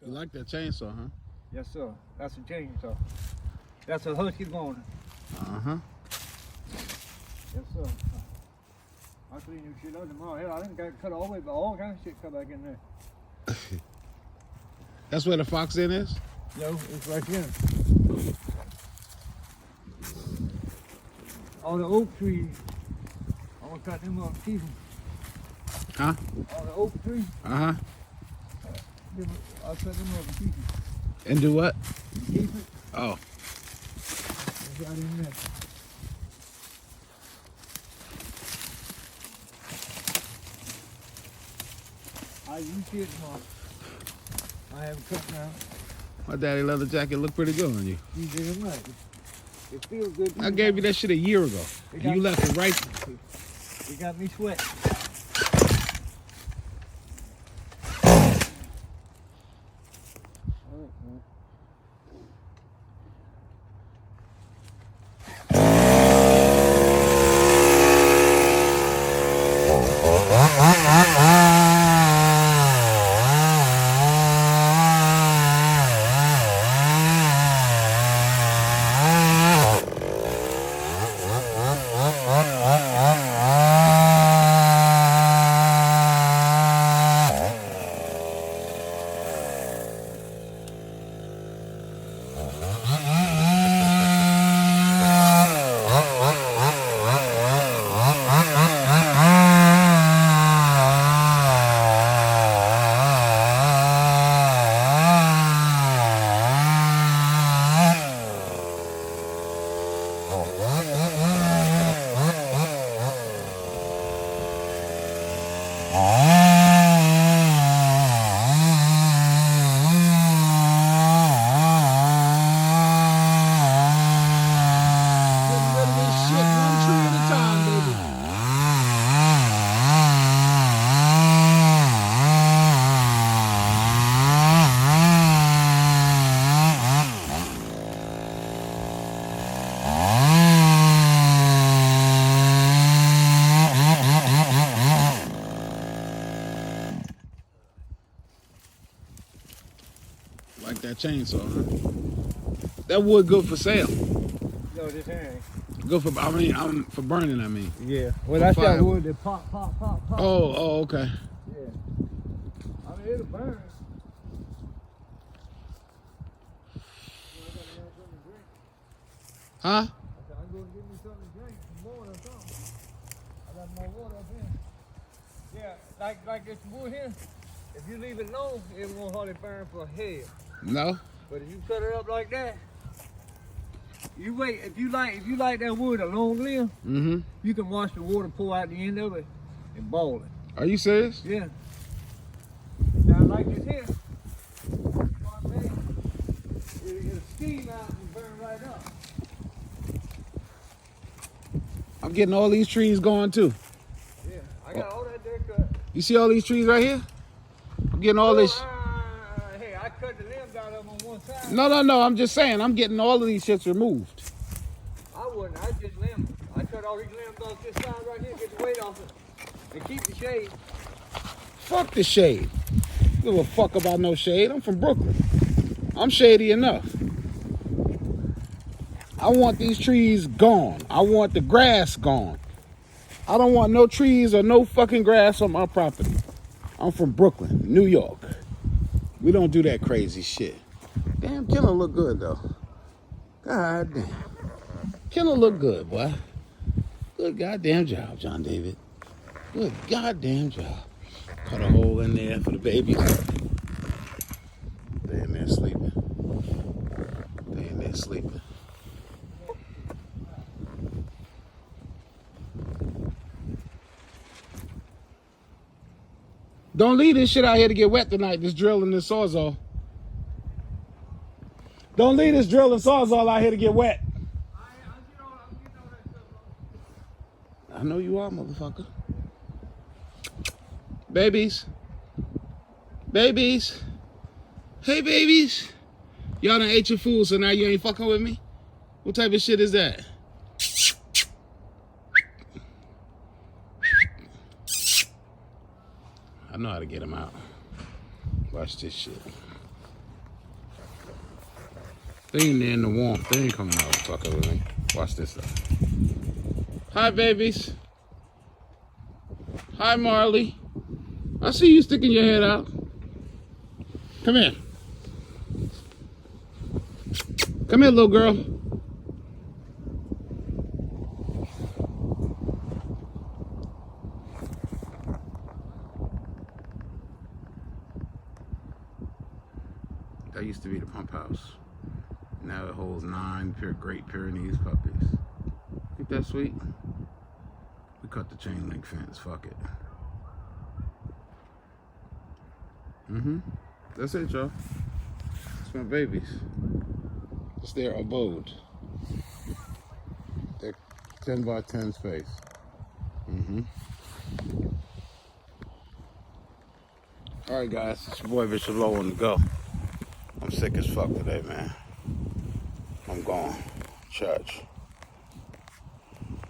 You like that chainsaw, huh? Yes, sir. That's a chainsaw. That's a husky going. Uh-huh. Yes, sir. I'll clean your shit up tomorrow. Hell, I didn't got cut all the way, but all kinds of shit cut back in there. That's where the fox in is? No, it's right here. All the oak trees, I'm gonna cut them up and keep them. Huh? All the oak trees, Uh-huh. I'll cut them up and keep them. And do what? Keep it. Oh. It's right in there. I use it tomorrow. I have a cut now. My daddy leather jacket looked pretty good on you. You did right. It feels good. I gave you that shit a year ago. And you left it right. You got me sweating. Like that chainsaw, huh? That wood good for sale. No, this ain't. Good for, I'm for burning, I mean. Yeah. Well, that's that wood that pop, pop, pop, pop. Oh, okay. Yeah. I mean, it'll burn. Huh? I'm going to give me something to drink, some water or something. I got my water up here. Yeah, like this wood here, if you leave it long, it won't hardly burn for hell. No? But if you cut it up like that, you wait. If you like that wood a long limb, you can watch the water pour out the end of it and boil it. Are you serious? Yeah. Now like this here, it'll steam out and burn right up. I'm getting all these trees going too. Yeah, I got all that there cut. You see all these trees right here? I'm getting all this. Hey, I cut the limbs out of them on one side. No. I'm just saying, I'm getting all of these shits removed. I wouldn't. I just limb. I cut all these limbs off this side right here, get the weight off it, and keep the shade. Fuck the shade. Give a fuck about no shade. I'm from Brooklyn. I'm shady enough. I want these trees gone. I want the grass gone. I don't want no trees or no fucking grass on my property. I'm from Brooklyn, New York. We don't do that crazy shit. Damn, Killer look good though. God damn. Killer look good, boy. Good goddamn job, John David. Good goddamn job. Cut a hole in there for the babies. They in there sleeping. They in there sleeping. Don't leave this shit out here to get wet tonight, this drill and this sawzall. Don't leave this drill and sawzall out here to get wet. I know you are, motherfucker. Babies. Babies. Hey, babies. Y'all done ate your food, so now you ain't fucking with me? What type of shit is that? I know how to get them out. Watch this shit. They in there in the warmth. They ain't coming out fucking with me. Watch this though. Hi, babies. Hi, Marley. I see you sticking your head out. Come here. Come here, little girl. That used to be the pump house. Now it holds 9 Great Pyrenees puppies. Ain't that sweet? We cut the chain link fence. Fuck it. That's it, y'all. It's my babies. It's their abode. Their 10 by 10 space. Alright, guys. It's your boy BishopLo on the go. I'm sick as fuck today, man. I'm gone. Church.